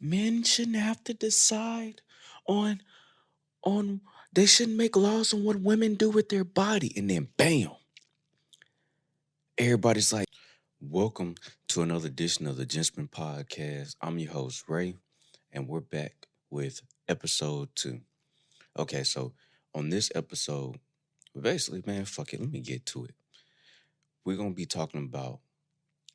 men shouldn't have to decide on on they shouldn't make laws on what women do with their body. And then bam, everybody's like, welcome to another edition of the Gentsmen podcast. I'm your host, Ray, and we're back with episode 2. Okay, so on this episode, basically, man, fuck it, let me get to it. We're gonna be talking about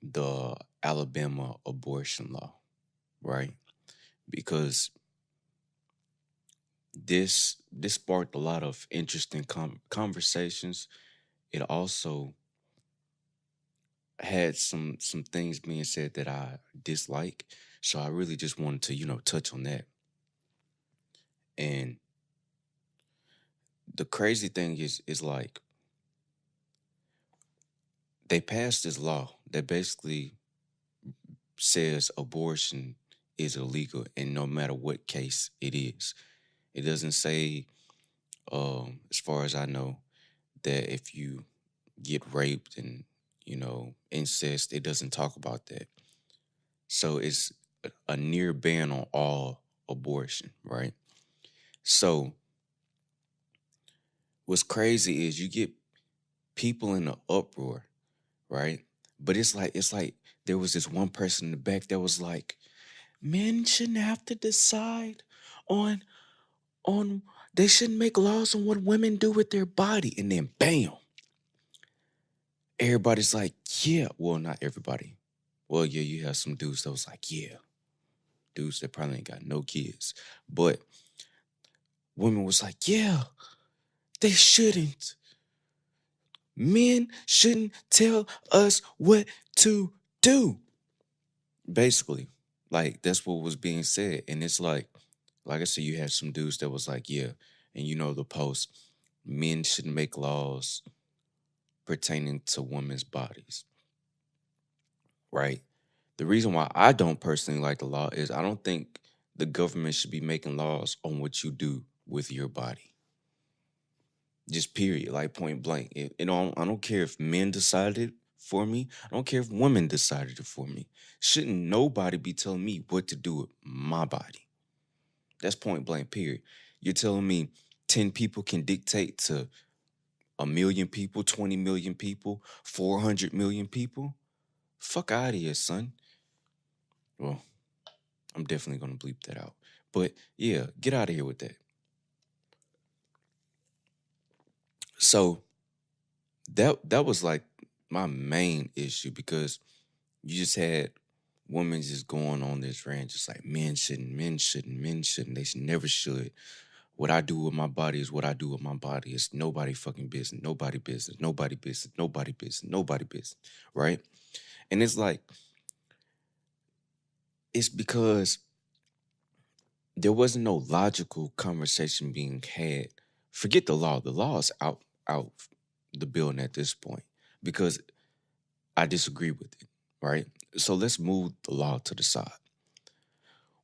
the Alabama abortion law, right? Because this sparked a lot of interesting conversations. It also had some things being said that I dislike, so I really just wanted to touch on that. And the crazy thing is like they passed this law that basically says abortion is illegal, and no matter what case it is, it doesn't say, as far as I know, that if you get raped and incest, it doesn't talk about that. So it's a near ban on all abortion, right? So what's crazy is you get people in an uproar, right? But it's like there was this one person in the back that was like, men shouldn't have to decide on on they shouldn't make laws on what women do with their body. And then bam, everybody's like, yeah. Well, not everybody. Well, yeah, you have some dudes that was like, yeah, dudes that probably ain't got no kids. But women was like, yeah, they shouldn't. Men shouldn't tell us what to do. Basically, like that's what was being said. And it's like I said, you had some dudes that was like, yeah, and the post, men shouldn't make laws pertaining to women's bodies, right? The reason why I don't personally like the law is I don't think the government should be making laws on what you do with your body. Just period, like point blank. I don't care if men decided it for me. I don't care if women decided it for me. Shouldn't nobody be telling me what to do with my body? That's point blank, period. You're telling me 10 people can dictate to a million people, 20 million people, 400 million people? Fuck out of here, son. Well, I'm definitely going to bleep that out. But yeah, get out of here with that. So that was like my main issue because you just had women just going on this rant, just like men shouldn't, they should never should. What I do with my body is what I do with my body. It's nobody fucking business, nobody business, nobody business, nobody business, nobody business, right? And it's like, it's because there wasn't no logical conversation being had. Forget the law. The law is out the building at this point because I disagree with it, right? So let's move the law to the side.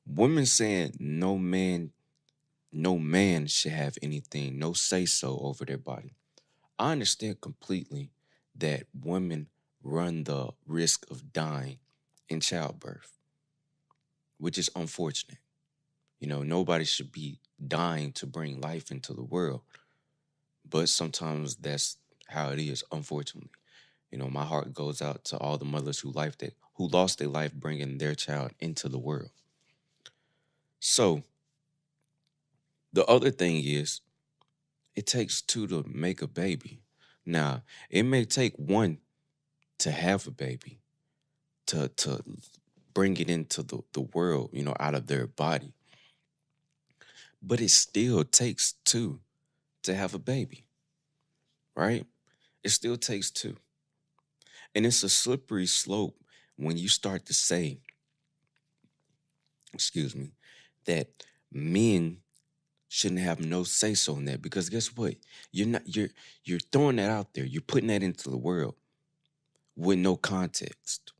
Women saying no man should have anything, no say so over their body. I understand completely that women run the risk of dying in childbirth, which is unfortunate. Nobody should be dying to bring life into the world, but sometimes that's how it is, unfortunately. My heart goes out to all the mothers who lost their life bringing their child into the world. So the other thing is, it takes two to make a baby. Now, it may take one to have a baby, to bring it into the world, out of their body. But it still takes two to have a baby, right? It still takes two. And it's a slippery slope when you start to say, excuse me, that men shouldn't have no say so in that. Because guess what? You're throwing that out there. You're putting that into the world with no context,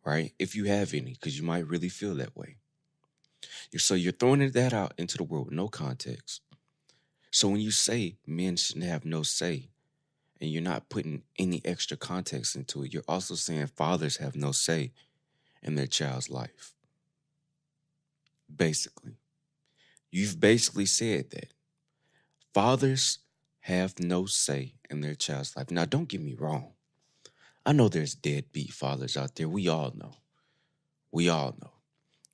right? If you have any, because you might really feel that way. So you're throwing that out into the world with no context. So when you say men shouldn't have no say, and you're not putting any extra context into it, you're also saying fathers have no say in their child's life. basically. You've basically said that fathers have no say in their child's life. Now, don't get me wrong. I know there's deadbeat fathers out there. We all know. We all know.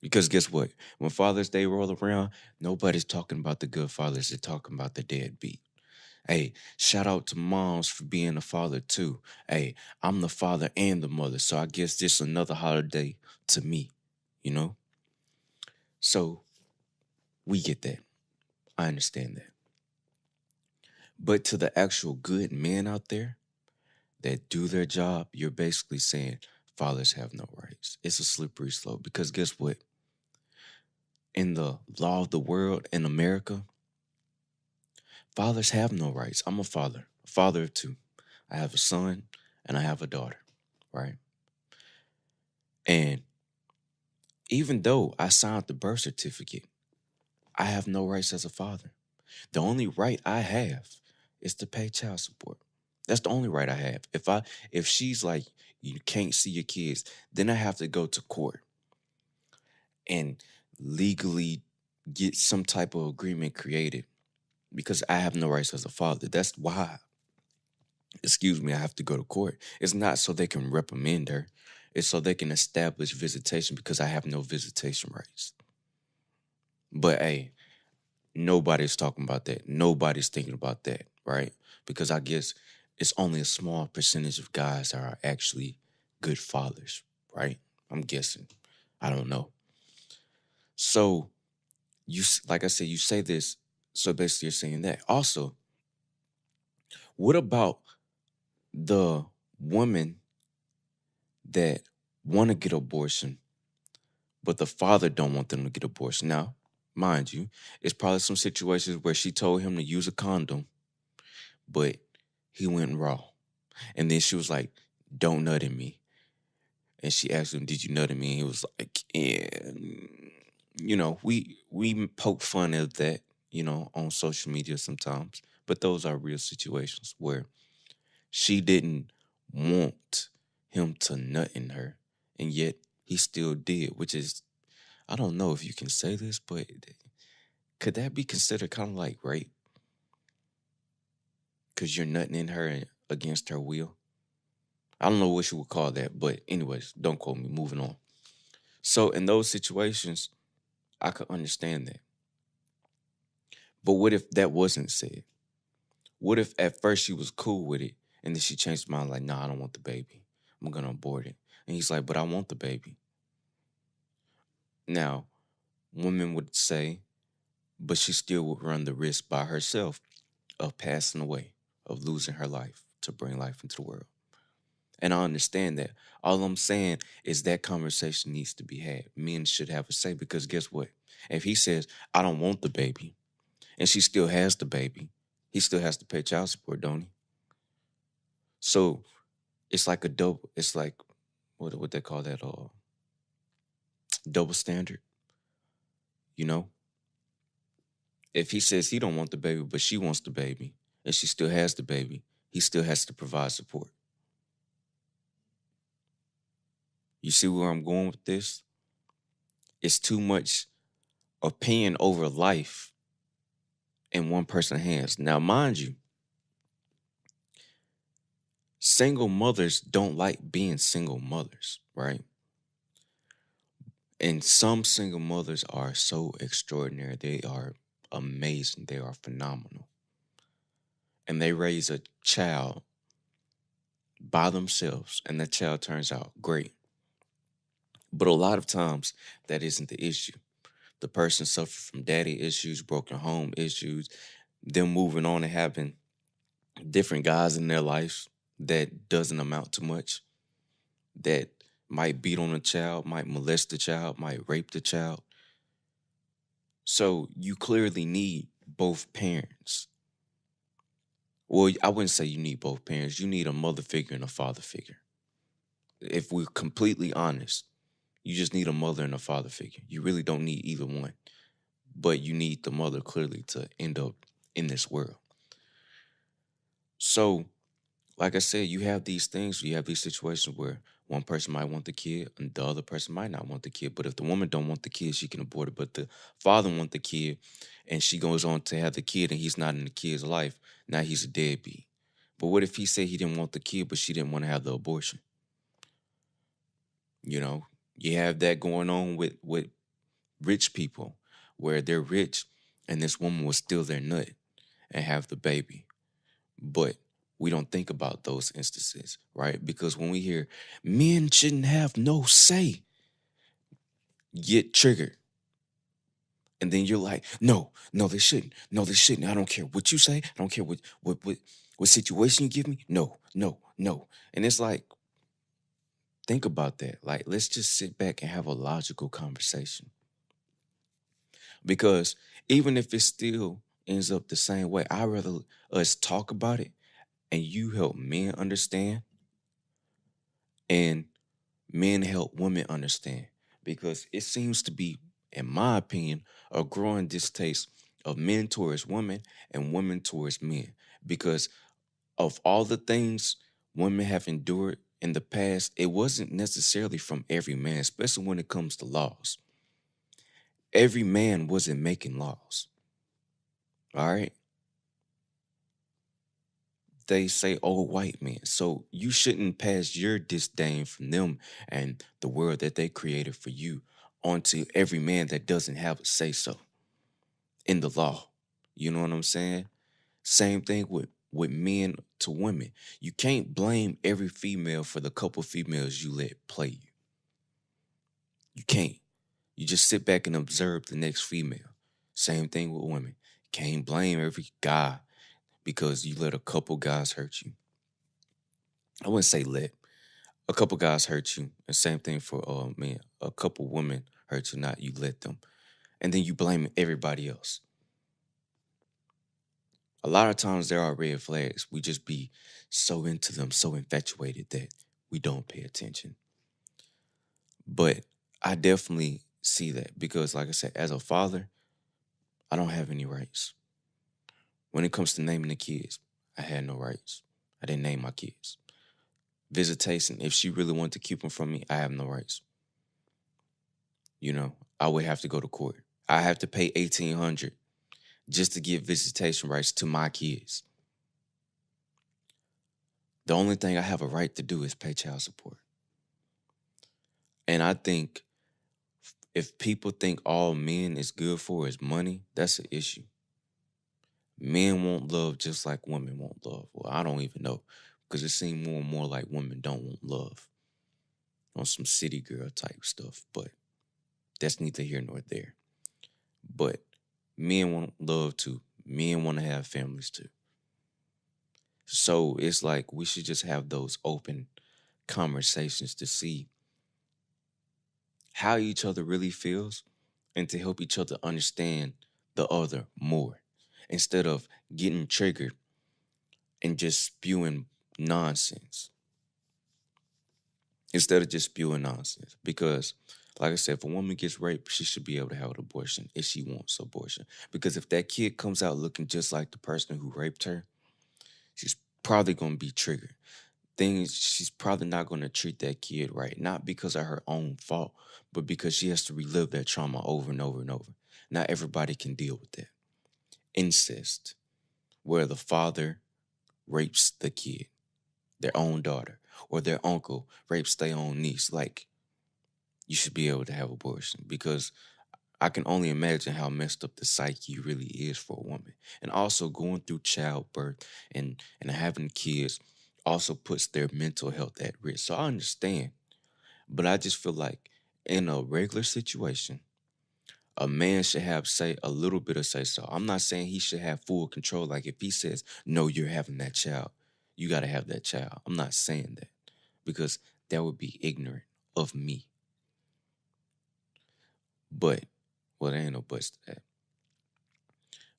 Because guess what? When Father's Day roll around, nobody's talking about the good fathers. They're talking about the deadbeat. Hey, shout out to moms for being a father too. Hey, I'm the father and the mother, so I guess this is another holiday to me, you know? So we get that. I understand that. But to the actual good men out there that do their job, you're basically saying fathers have no rights. It's a slippery slope because guess what? In the law of the world in America, fathers have no rights. I'm a father of two. I have a son and I have a daughter, right? And even though I signed the birth certificate, I have no rights as a father. The only right I have is to pay child support. That's the only right I have. If she's like you can't see your kids, then I have to go to court and legally get some type of agreement created because I have no rights as a father. That's why, excuse me, I have to go to court. It's not so they can reprimand her. It's so they can establish visitation because I have no visitation rights. But hey, nobody's talking about that. Nobody's thinking about that, right? Because I guess it's only a small percentage of guys that are actually good fathers, right? I'm guessing. I don't know. So like I said, you say this. So basically, you're saying that. Also, what about the women that want to get abortion, but the father don't want them to get abortion? Now, mind you, it's probably some situations where she told him to use a condom, but he went raw. And then she was like, "Don't nut in me." And she asked him, "Did you nut in me?" And he was like, "Yeah." We poke fun at that, on social media sometimes. But those are real situations where she didn't want him to nut in her, and yet he still did, which is, I don't know if you can say this, but could that be considered kind of like rape? Because you're nutting in her against her will. I don't know what you would call that, but anyways, don't quote me. Moving on. So in those situations, I could understand that. But what if that wasn't said? What if at first she was cool with it and then she changed her mind, like, "Nah, I don't want the baby. I'm gonna abort it." And he's like, "But I want the baby." Now, women would say, but she still would run the risk by herself of passing away, of losing her life to bring life into the world. And I understand that. All I'm saying is that conversation needs to be had. Men should have a say because guess what? If he says, "I don't want the baby," and she still has the baby, he still has to pay child support, don't he? So it's like a double, it's like what they call that double standard, you know? If he says he don't want the baby, but she wants the baby, and she still has the baby, he still has to provide support. You see where I'm going with this? It's too much opinion over life in one person's hands. Now, mind you, single mothers don't like being single mothers, right? And some single mothers are so extraordinary. They are amazing. They are phenomenal. And they raise a child by themselves, and that child turns out great. But a lot of times, that isn't the issue. The person suffers from daddy issues, broken home issues, them moving on and having different guys in their life that doesn't amount to much, that might beat on a child, might molest the child, might rape the child. So you clearly need both parents. Well, I wouldn't say you need both parents. You need a mother figure and a father figure. If we're completely honest, you just need a mother and a father figure. You really don't need either one. But you need the mother clearly to end up in this world. So, like I said, you have these things, you have these situations where One person might want the kid, and the other person might not want the kid. But if the woman don't want the kid, she can abort it. But the father want the kid, and she goes on to have the kid, and he's not in the kid's life. Now he's a deadbeat. But what if he said he didn't want the kid, but she didn't want to have the abortion? You know, you have that going on with rich people, where they're rich, and this woman will steal their nut and have the baby. But we don't think about those instances, right? Because when we hear men shouldn't have no say, get triggered. And then you're like, no, no, they shouldn't. No, they shouldn't. I don't care what you say. I don't care what situation you give me. No, no, no. And it's like, think about that. Like, let's just sit back and have a logical conversation. Because even if it still ends up the same way, I'd rather us talk about it and you help men understand and men help women understand. Because it seems to be, in my opinion, a growing distaste of men towards women and women towards men. Because of all the things women have endured in the past, it wasn't necessarily from every man, especially when it comes to laws. Every man wasn't making laws. All right. They say old white men. So you shouldn't pass your disdain from them and the world that they created for you onto every man that doesn't have a say so in the law. You know what I'm saying? Same thing with men to women. You can't blame every female for the couple females you let play you. You can't. You just sit back and observe the next female. Same thing with women. Can't blame every guy because you let a couple guys hurt you. I wouldn't say let. A couple guys hurt you. The same thing for men. A couple women hurt you, not you let them. And then you blame everybody else. A lot of times there are red flags. We just be so into them, so infatuated that we don't pay attention. But I definitely see that because, like I said, as a father, I don't have any rights. When it comes to naming the kids, I had no rights. I didn't name my kids. Visitation, if she really wanted to keep them from me, I have no rights. You know, I would have to go to court. I have to pay 1,800 just to get visitation rights to my kids. The only thing I have a right to do is pay child support. And I think if people think all men is good for is money, that's an issue. Men want love just like women want love. Well, I don't even know because it seems more and more like women don't want love on some city girl type stuff. But that's neither here nor there. But men want love too. Men want to have families too. So it's like we should just have those open conversations to see how each other really feels and to help each other understand the other more instead of getting triggered and just spewing nonsense. Instead of just spewing nonsense. Because, like I said, if a woman gets raped, she should be able to have an abortion if she wants abortion. Because if that kid comes out looking just like the person who raped her, she's probably going to be triggered. Things she's probably not going to treat that kid right, not because of her own fault, but because she has to relive that trauma over and over and over. Not everybody can deal with that. Incest, where the father rapes the kid, their own daughter, or their uncle rapes their own niece. Like, you should be able to have abortion because I can only imagine how messed up the psyche really is for a woman. And also going through childbirth and having kids also puts their mental health at risk. So I understand. But I just feel like in a regular situation, a man should have say a little bit of say so. I'm not saying he should have full control. Like if he says, no, you're having that child, you gotta have that child. I'm not saying that because that would be ignorant of me. But well, there ain't no buts to that.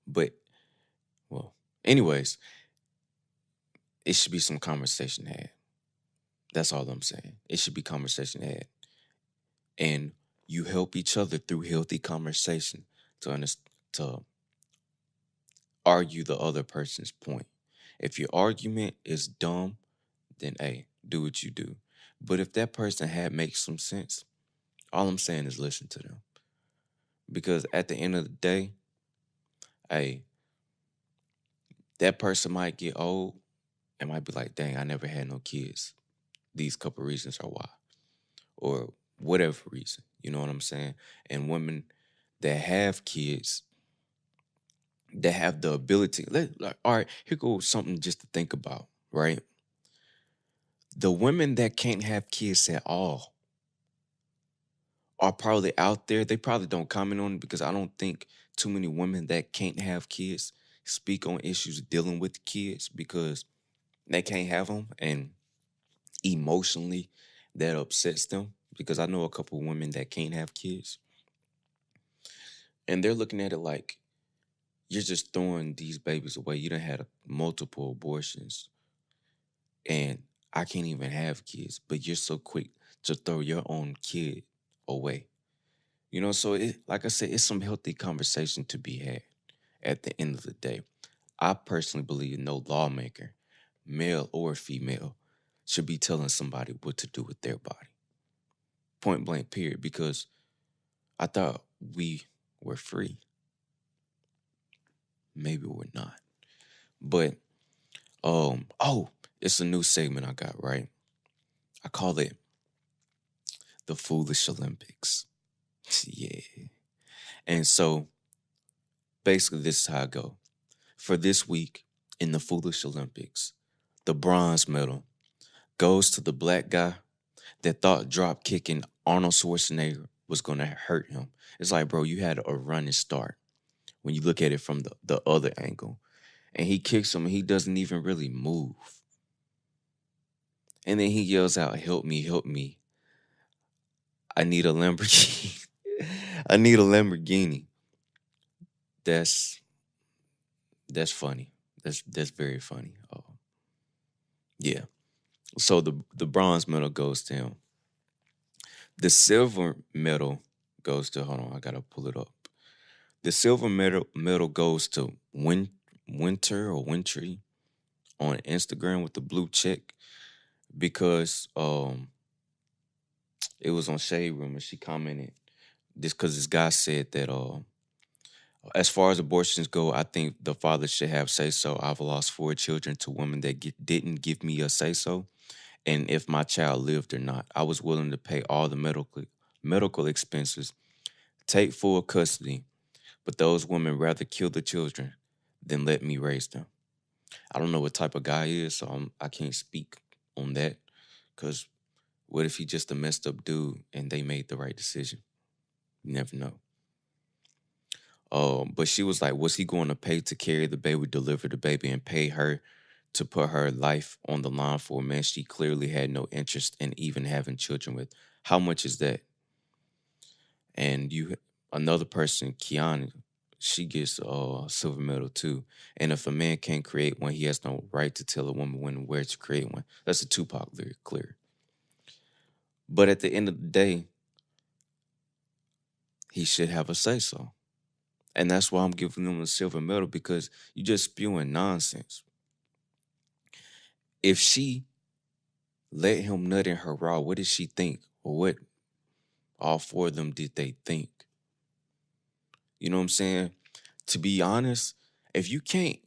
But well, anyways, it should be some conversation had. That's all I'm saying. It should be conversation had. And you help each other through healthy conversation to argue the other person's point. If your argument is dumb, then hey, do what you do. But if that person had makes some sense, all I'm saying is listen to them. Because at the end of the day, hey, that person might get old and might be like, dang, I never had no kids. These couple reasons are why. Or whatever reason. You know what I'm saying? And women that have kids that have the ability, all right, here goes something just to think about, right? The women that can't have kids at all are probably out there. They probably don't comment on it because I don't think too many women that can't have kids speak on issues dealing with kids because they can't have them and emotionally that upsets them. Because I know a couple of women that can't have kids and they're looking at it like you're just throwing these babies away. You done had multiple abortions and I can't even have kids, but you're so quick to throw your own kid away. You know, so like I said, it's some healthy conversation to be had at the end of the day. I personally believe no lawmaker, male or female, should be telling somebody what to do with their body. Point blank, period. Because I thought we were free. Maybe we're not. But oh, it's a new segment I got, right? I call it the Foolish Olympics. Yeah. And so basically this is how I go. For this week in the Foolish Olympics, the bronze medal goes to the black guy that thought drop kicking Arnold Schwarzenegger was gonna hurt him. It's like, bro, you had a running start when you look at it from the other angle. And he kicks him and he doesn't even really move. And then he yells out, help me, help me. I need a Lamborghini. I need a Lamborghini. That's that's funny. That's very funny. Yeah. So the bronze medal goes to him. The silver medal goes to hold on, I gotta pull it up. The silver medal goes to Winter or Wintry on Instagram with the blue check because it was on Shade Room and she commented this because this guy said that as far as abortions go, I think the father should have say so. I've lost 4 children to women that didn't give me a say so, and if my child lived or not, I was willing to pay all the medical expenses, take full custody, but those women rather kill the children than let me raise them. I don't know what type of guy he is, so I can't speak on that. Because what if he just a messed up dude and they made the right decision? You never know. But she was like, was he going to pay to carry the baby, deliver the baby, and pay her to put her life on the line for a man she clearly had no interest in even having children with? How much is that? And another person, Kiana, she gets a silver medal too. And if a man can't create one, he has no right to tell a woman when and where to create one. That's a Tupac lyric, clear. But at the end of the day, he should have a say so. And that's why I'm giving him a silver medal because you just spewing nonsense. If she let him nut in her raw, what did she think? Or what all 4 of them did they think? You know what I'm saying? To be honest, if you can't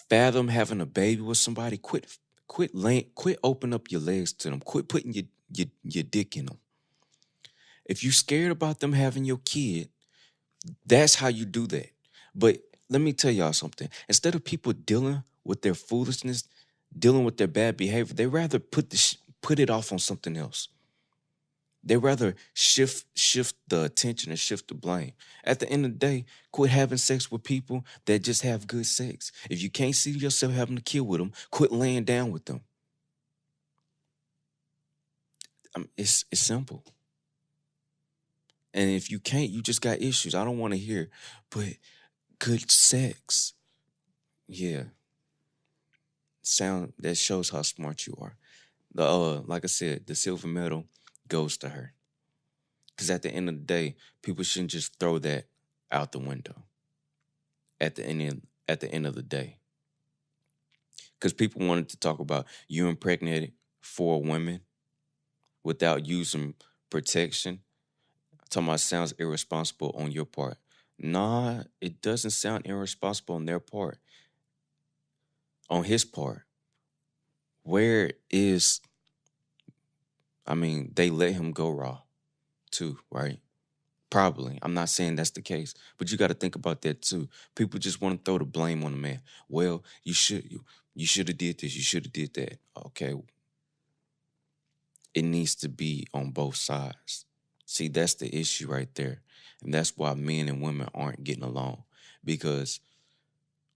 fathom having a baby with somebody, quit open up your legs to them. Quit putting your dick in them. If you scared about them having your kid, that's how you do that. But let me tell y'all something. Instead of people dealing with their foolishness, dealing with their bad behavior, they rather put it off on something else. They rather shift the attention and shift the blame. At the end of the day, quit having sex with people that just have good sex. If you can't see yourself having a kid with them, quit laying down with them. It's simple. And if you can't, you just got issues. I don't want to hear, but good sex, yeah, sound that shows how smart you are. The like I said, the silver medal goes to her. Because at the end of the day, people shouldn't just throw that out the window. At the end of the day, because people wanted to talk about you impregnated 4 women without using protection. Talking about sounds irresponsible on your part. Nah, it doesn't sound irresponsible on their part. On his part, where is, I mean, they let him go raw too, right? Probably. I'm not saying that's the case, but you got to think about that too. People just want to throw the blame on the man. Well, you should have did this. You should have did that. Okay, it needs to be on both sides. See, that's the issue right there, and that's why men and women aren't getting along because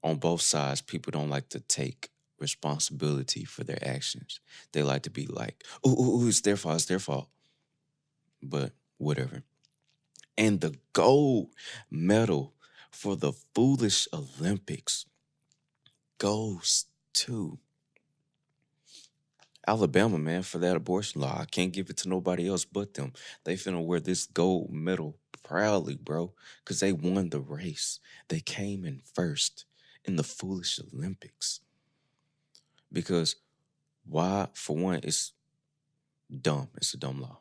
on both sides, people don't like to take responsibility for their actions. They like to be like, "Oh, it's their fault. It's their fault." But whatever. And the gold medal for the foolish Olympics goes to Alabama, man, for that abortion law. I can't give it to nobody else but them. They finna wear this gold medal proudly, bro, because they won the race. They came in first in the foolish Olympics. Because why? For one, it's dumb. It's a dumb law.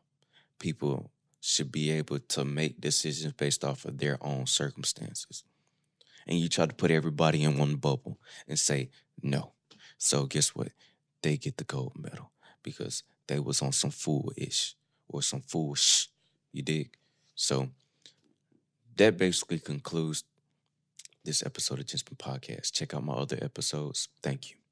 People should be able to make decisions based off of their own circumstances. And you try to put everybody in one bubble and say no. So guess what? They get the gold medal because they was on some foolish or some foolish. You dig? So that basically concludes this episode of Gentsmen Podcast. Check out my other episodes. Thank you.